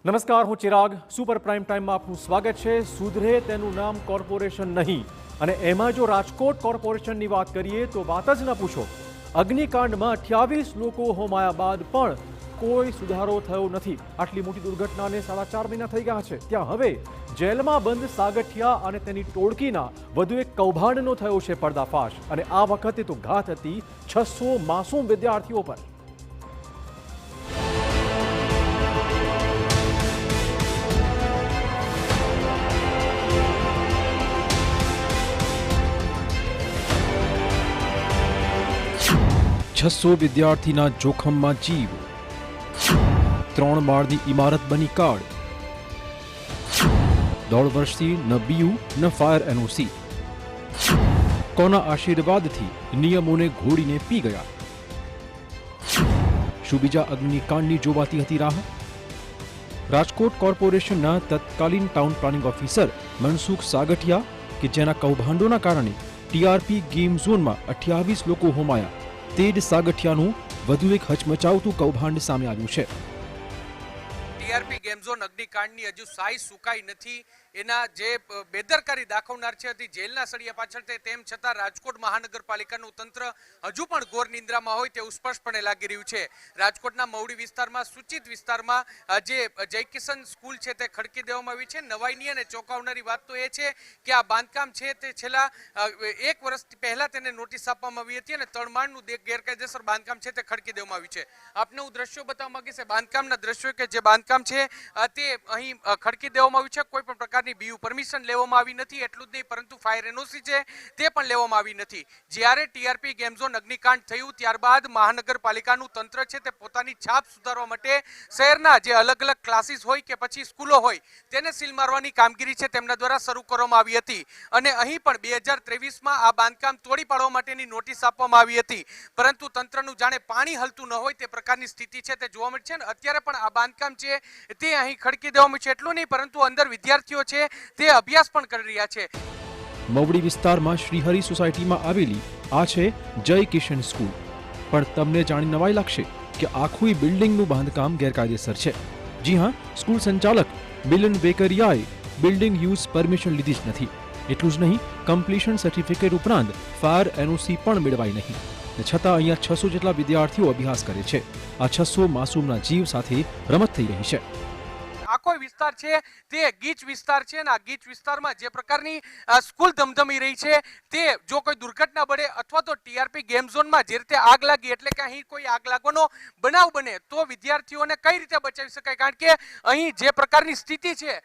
નમસ્કાર, હું Chirag. Super prime ટાઈમમાં આપનું સ્વાગત છે. સુધરે તેનું નામ કોર્પોરેશન નહીં, અને એમાં જો રાજકોટ કોર્પોરેશનની વાત કરીએ તો વાત જ ન પૂછો. અગ્નિકાંડમાં 28 લોકો હોમાયા બાદ પણ કોઈ સુધારો થયો નથી. આટલી મોટી દુર્ઘટનાને 4.5 મહિના થઈ ગયા છે. ત્યાં હવે જેલમાં બંધ સાગઠિયા અને તેની ટોળકીના વધુ એક કૌભાંડનો થયો છે પર્દાફાશ, અને આ વખતે તો ઘાત હતી 600 માસૂમ વિદ્યાર્થીઓ પર. છસો વિદ્યાર્થીના જોખમમાં જીવ. 3 માળની ઇમારત બની કાળ. 1.5 વર્ષથી ન બીયુ ન ફાયર એનઓસી. કોના આશીર્વાદથી નિયમોને ઘોડીને પી ગયા? શું બીજા અગ્નિકાંડની જોવાતી હતી રાહ? રાજકોટ કોર્પોરેશનના તત્કાલીન town planning officer Mansukh Sagathiya, કે જેના કૌભાંડોના કારણે ટીઆરપી ગેમ ઝોનમાં 28 લોકો હોમાયા, તે જ સાગઠિયાનું વધુ એક હચમચાવતું કૌભાંડ સામે આવ્યું છે. ટીઆરપી ગેમ ઝોન અગ્નિકાંડની હજુ સાઈ સુકાઈ નથી. એના જે બેદરકારી દાખવનાર છે તે જેલના સળિયા પાછળ તેમ છતાં રાજકોટ મહાનગરપાલિકાનું તંત્ર હજુ પણ ઘોર નિંદ્રામાં હોય તેવું સ્પષ્ટપણે લાગી રહ્યું છે. રાજકોટના મવડી વિસ્તારમાં સૂચિત વિસ્તારમાં જે જયકિશન સ્કૂલ છે તે ખડકી દેવામાં આવી છે. નવાઈની અને ચોંકાવનારી વાત તો એ છે કે આ બાંધકામ છે તે છેલ્લા 1 વર્ષ પહેલા તેને નોટિસ આપવામાં આવી હતી, અને 3 માળનું ગેરકાયદેસર બાંધકામ છે તે ખડકી દેવામાં આવ્યું છે. આપને હું દ્રશ્યો બતાવવા માંગીશ. બાંધકામના દ્રશ્યો કે જે બાંધકામ છે તે અહીં ખડકી દેવામાં આવ્યું છે. કોઈ પણ પ્રકારની બીયુ પરમિશન લેવામાં આવી નથી. એટલું જ નહીં, પરંતુ ફાયર એનઓસી છે તે પણ લેવામાં આવી નથી. જ્યારે ટીઆરપી ગેમ ઝોન અગ્નિકાંડ થયું ત્યારબાદ મહાનગરપાલિકાનું તંત્ર છે તે પોતાની છાપ સુધારવા માટે શહેરના જે અલગ અલગ ક્લાસીસ હોય કે પછી સ્કૂલો હોય તેને સીલ મારવાની કામગીરી છે તેમના દ્વારા શરૂ કરવામાં આવી હતી. અને અહીં પણ 2023માં આ બાંધકામ તોડી પાડવા માટેની નોટિસ આપવામાં આવી હતી, પરંતુ તંત્રનું જાણે પાણી હલતું ન હોય તે પ્રકારની સ્થિતિ છે તે જોવા મળે છે. અત્યારે પણ આ બાંધકામ છે તે અહીં ખડકી દેવામાં છે. એટલું નહીં, પરંતુ અંદર વિદ્યાર્થીઓ છે તે અભ્યાસ પણ કરી રહ્યા છે. મવડી વિસ્તારમાં શ્રીહરિ સોસાયટીમાં આવેલી આ છે જય કિશન સ્કૂલ. પણ તમને જાણી નવાઈ લાગશે કે આખું બિલ્ડિંગનું બાંધકામ ગેરકાયદેસર છે. જી હા, સ્કૂલ સંચાલક મિલન વેકરિયાએ બિલ્ડિંગ યુઝ પરમિશન લીધી જ નથી. એટલું જ નહીં, કમ્પ્લીશન સર્ટિફિકેટ ઉપરાંત ફાયર એનઓસી પણ મેળવાઈ નહીં. છતાં અહીંયા 600 જેટલા વિદ્યાર્થીઓ અભ્યાસ કરે છે. આ 600 માસૂમના જીવ સાથે રમત થઈ રહી છે. આખો વિસ્તાર છે તે ગીચ વિસ્તાર છે, અને આ ગીચ વિસ્તારમાં જે પ્રકારની સ્કૂલ ધમધમી રહી છે તે જો કોઈ દુર્ઘટના બને અથવા તો ટીઆરપી ગેમ ઝોનમાં જે રીતે આગ લાગી એટલે કે અહીં કોઈ આગ લાગવાનો બનાવ બને તો વિદ્યાર્થીઓને કઈ રીતે બચાવી શકાય? કારણ કે અહીં જે પ્રકારની સ્થિતિ છે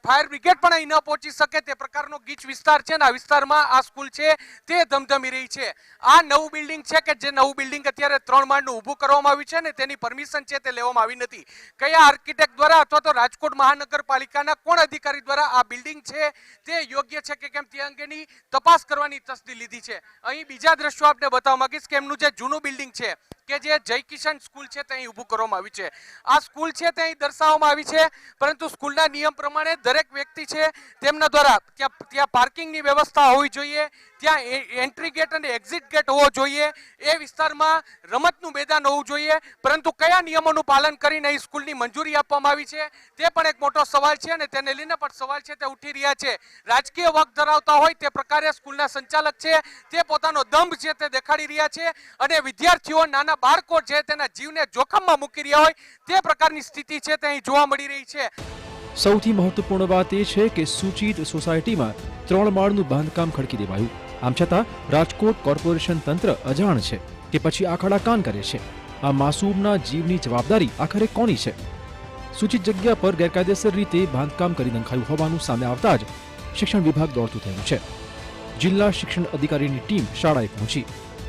ફાયર બ્રિગેડ પણ અહીં ન પહોંચી શકે તે પ્રકારનો ગીચ વિસ્તાર છે, અને આ વિસ્તારમાં આ સ્કૂલ છે તે ધમધમી રહી છે. આ નવું બિલ્ડિંગ છે કે જે નવું બિલ્ડિંગ અત્યારે 3 માળનું ઊભું કરવામાં આવ્યું છે, ને તેની પરમિશન છે તે લેવામાં આવી નથી. કયા આર્કિટેક્ટ દ્વારા અથવા તો રાજકોટ મહાનગરપાલિકાના કોણ અધિકારી દ્વારા આ બિલ્ડિંગ છે તે યોગ્ય છે કે કેમ તે અંગેની તપાસ કરવાની તસ્દી લીધી છે. અહીં બીજા દ્રશ્યો આપને બતાવવા માંગીશ કે એમનું જે જૂનું બિલ્ડિંગ છે કે જે જય કિશન સ્કૂલ છે તે અહીં ઊભું કરવામાં આવી છે. આ સ્કૂલ છે તે અહીં દર્શાવવામાં આવી છે, પરંતુ સ્કૂલના નિયમ પ્રમાણે દરેક વ્યક્તિ છે તેમના દ્વારા ત્યાં પાર્કિંગની વ્યવસ્થા હોવી જોઈએ, ત્યાં એન્ટ્રી ગેટ અને એક્ઝિટ ગેટ હોવો જોઈએ, એ વિસ્તારમાં રમતનું મેદાન હોવું જોઈએ, પરંતુ કયા નિયમોનું પાલન કરીને અહીં સ્કૂલની મંજૂરી આપવામાં આવી છે તે પણ એક મોટો સવાલ છે, અને તેને લઈને પણ સવાલ છે તે ઉઠી રહ્યા છે. રાજકીય વક ધરાવતા હોય તે પ્રકારે સ્કૂલના સંચાલક છે તે પોતાનો દંભ છે તે દેખાડી રહ્યા છે, અને વિદ્યાર્થીઓ, નાના બાળકો છે તેના જીવને જોખમમાં મૂકી રહ્યા હોય તે પ્રકારની સ્થિતિ છે તે અહીં જોવા મળી રહી છે. સૌથી મહત્વપૂર્ણ વાત એ છે કે સૂચિત સોસાયટીમાં 3 માળનું બાંધકામ ખડકી દેવાયું. આમ છતાં રાજકોટ કોર્પોરેશન તંત્ર અજાણ છે કે પછી આખડા કાન કરે છે? આ માસૂમના જીવની જવાબદારી આખરે કોની છે? સૂચિત જગ્યા પર ગેરકાયદેસર રીતે બાંધકામ કરી નંખાયું હોવાનું સામે આવતા જ શિક્ષણ વિભાગ દોડતું થયું છે. જિલ્લા શિક્ષણ અધિકારીની ટીમ શાળાએ પહોંચી.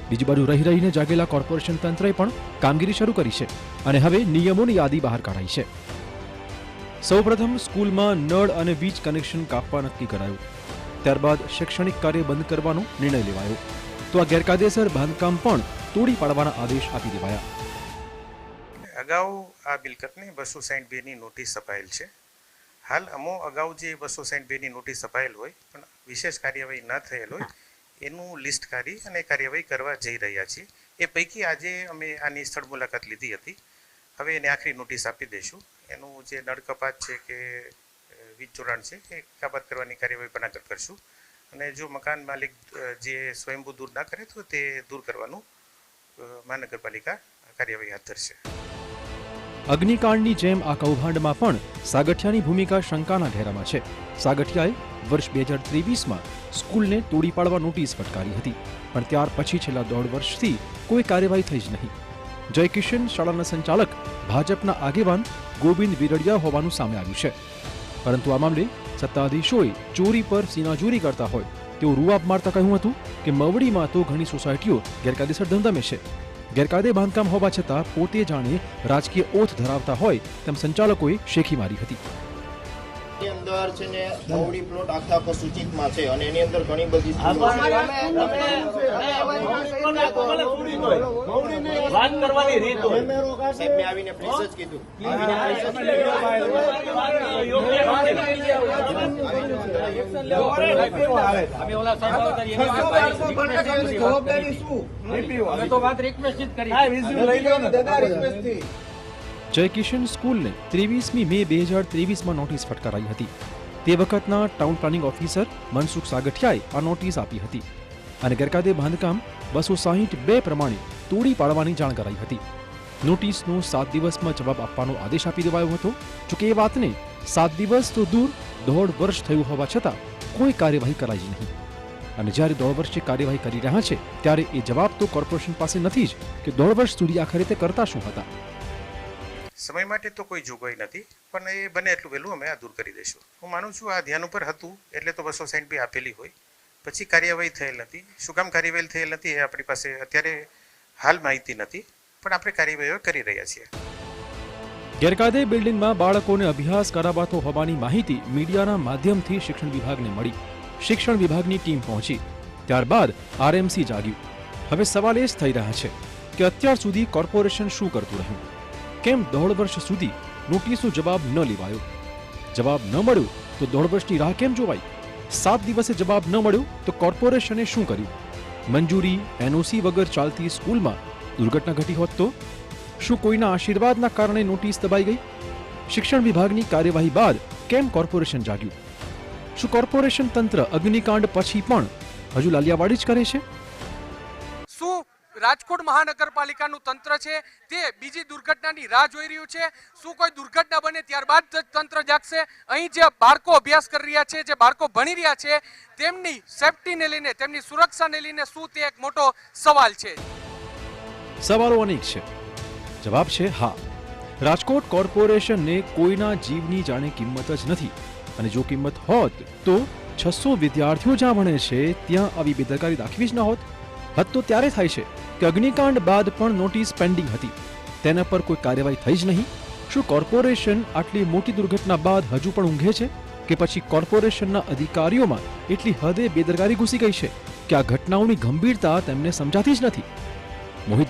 બીજી બાજુ રહી રહીને જાગેલા કોર્પોરેશન તંત્રએ પણ કામગીરી શરૂ કરી છે, અને હવે નિયમોની યાદી બહાર કાઢાઈ છે. સૌપ્રથમ સ્કૂલમાં નળ અને વીજ કનેક્શન કાપવા નક્કી કરાયું. ત્યારબાદ શૈક્ષણિક કાર્ય બંધ કરવાનો નિર્ણય લેવાયો. તો આ ગેરકાયદેસર બાંધકામ પણ તોડી પાડવાના આદેશ આપી દેવાયા. અગાઉ આ મિલકતને 262ની નોટિસ અપાયેલ છે. હાલ અગાઉ જે 262ની નોટિસ અપાયેલ હોય પણ વિશેષ કાર્યવાહી ન થયેલ હોય એનું લિસ્ટ કાઢી અને કાર્યવાહી કરવા જઈ રહ્યા છીએ. એ પૈકી આજે અમે આની સ્થળ મુલાકાત લીધી હતી. હવે એને આખરી નોટિસ આપી દઈશું. એનું જે નળ કપાત છે કે વીજ જોડાણ છે એ કાબાત કરવાની કાર્યવાહી પણ આગળ કરશું. અને જો મકાન માલિક જે સ્વયંભૂ દૂર ના કરે તો તે દૂર કરવાનું મહાનગરપાલિકા કાર્યવાહી હાથ ધરશે. અગ્નિકાંડની જેમ આ કૌભાંડમાં પણ સાગઠિયાની ભૂમિકા શંકાના ઘેરામાં છે. સાગઠિયાએ વર્ષ 2023માં સ્કૂલને તોડી પાડવા નોટિસ ફટકારી હતી, પણ ત્યાર પછી છેલ્લા 1.5 વર્ષથી કોઈ કાર્યવાહી થઈ જ નહીં. જયકિશન શાળાના સંચાલક ભાજપના આગેવાન ગોવિંદ વિરડિયા હોવાનું સામે આવ્યું છે. પરંતુ આ મામલે સત્તાધીશોએ ચોરી પર સીનાજોરી કરતા હોય તેવું રૂઆબ મારતા કહ્યું હતું કે મવડીમાં તો ઘણી સોસાયટીઓ ગેરકાયદેસર ધંધમે છે. ગેરકાયદે બાંધકામ હોવા છતાં પોતે જાણે રાજકીય ઓથ ધરાવતા હોય તેમ સંચાલકોએ શેખી મારી હતી. અંદર છે ને મવડી પ્લોટ આખા સૂચિતમાં છે અને એની અંદર ઘણી બધી વાત કરવાની રીત હોય. સાહેબ મેં આવીને પ્લીઝ જ કીધું. જયકિશન સ્કૂલને 23મી મે 2023માં નોટિસ ફટકારાઈ હતી. તે વખતના ટાઉન પ્લાનિંગ ઓફિસર મનસુખ સાગઠિયાએ આ નોટિસ આપી હતી અને ગેરકાયદે બાંધકામ 262 પ્રમાણે તોડી પાડવાની જાણ કરાઈ હતી. નોટિસનો 7 દિવસમાં જવાબ આપવાનો આદેશ આપી દેવાયો હતો. જોકે એ વાતને 7 દિવસ તો દૂર 1.5 વર્ષ થયું હોવા છતાં કોઈ કાર્યવાહી કરાઈ જ નહીં. અને જ્યારે 1.5 વર્ષથી કાર્યવાહી કરી રહ્યા છે ત્યારે એ જવાબ તો કોર્પોરેશન પાસે નથી જ કે 1.5 વર્ષ સુધી આખરે તે કરતા શું હતા. સમય માટે તો કોઈ જોગવાઈ નથી, પણ એ બને એટલું વહેલું અમે આ દૂર કરી દઈશું. હું માનું છું આ ધ્યાન ઉપર હતું એટલે તો 260 આપેલી હોય, પછી કાર્યવાહી થયેલ નથી. શું કામ કાર્યવાહી થયેલ નથી એ આપણી પાસે અત્યારે હાલ માહિતી નથી, પણ આપણે કાર્યવાહીઓ કરી રહ્યા છીએ. ગેરકાયદે બિલ્ડિંગમાં બાળકોને અભ્યાસ કરાવાતો હોવાની માહિતી મીડિયાના માધ્યમથી શિક્ષણ વિભાગને મળી. શિક્ષણ વિભાગની ટીમ પહોંચી. ત્યારબાદ આરએમસી જાગ્યું. હવે સવાલ એ જ થઈ રહ્યા છે કે અત્યાર સુધી કોર્પોરેશન શું કરતું રહ્યું? કેમ 1.5 વર્ષ સુધી નોટિસનો જવાબ ન લેવાયો? જવાબ ન મળ્યો તો 1.5 વર્ષની રાહ કેમ જોવાઈ? 7 દિવસે જવાબ ન મળ્યો તો કોર્પોરેશને શું કર્યું? મંજૂરી એનઓસી વગર ચાલતી સ્કૂલમાં દુર્ઘટના ઘટી હોત તો? શું કોઈના આશીર્વાદના કારણે નોટિસ દબાઈ ગઈ? શિક્ષણ વિભાગની કાર્યવાહી બાદ કેમ કોર્પોરેશન જાગ્યું? શું કોર્પોરેશન તંત્ર અગ્નિકાંડ પછી પણ હજુ લાલિયાવાડી જ કરે છે? શું રાજકોટ મહાનગરપાલિકાનું તંત્ર છે તે બીજી દુર્ઘટનાની રાહ જોઈ રહ્યું છે? શું કોઈ દુર્ઘટના બને ત્યારબાદ જ તંત્ર જાગશે? અહીં જે બાળકો અભ્યાસ કરી રહ્યા છે, જે બાળકો ભણી રહ્યા છે, તેમની સેફટીને લઈને, તેમની સુરક્ષાને લઈને શું તે એક મોટો સવાલ છે. સવાલો અનેક છે. જવાબ છે હા. રાજકોટ કોર્પોરેશનને કોઈના જીવની જાણે કિંમત જ નથી. અને જો કિંમત હોત તો 600 વિદ્યાર્થીઓ જ્યાં ભણે છે ત્યાં આવી બેદરકારી દાખવી જ ન હોત. હદ તો ત્યારે થાય છે કે અગ્નિકાંડ બાદ પણ નોટિસ પેન્ડિંગ હતી, તેના પર કોઈ કાર્યવાહી થઈ જ નહીં. શું કોર્પોરેશન આટલી મોટી દુર્ઘટના બાદ હજુ પણ ઊંઘે છે કે પછી કોર્પોરેશનના અધિકારીઓમાં એટલી હદે બેદરકારી ઘૂસી ગઈ છે કે આ ઘટનાઓની ગંભીરતા તેમને સમજાતી જ નથી?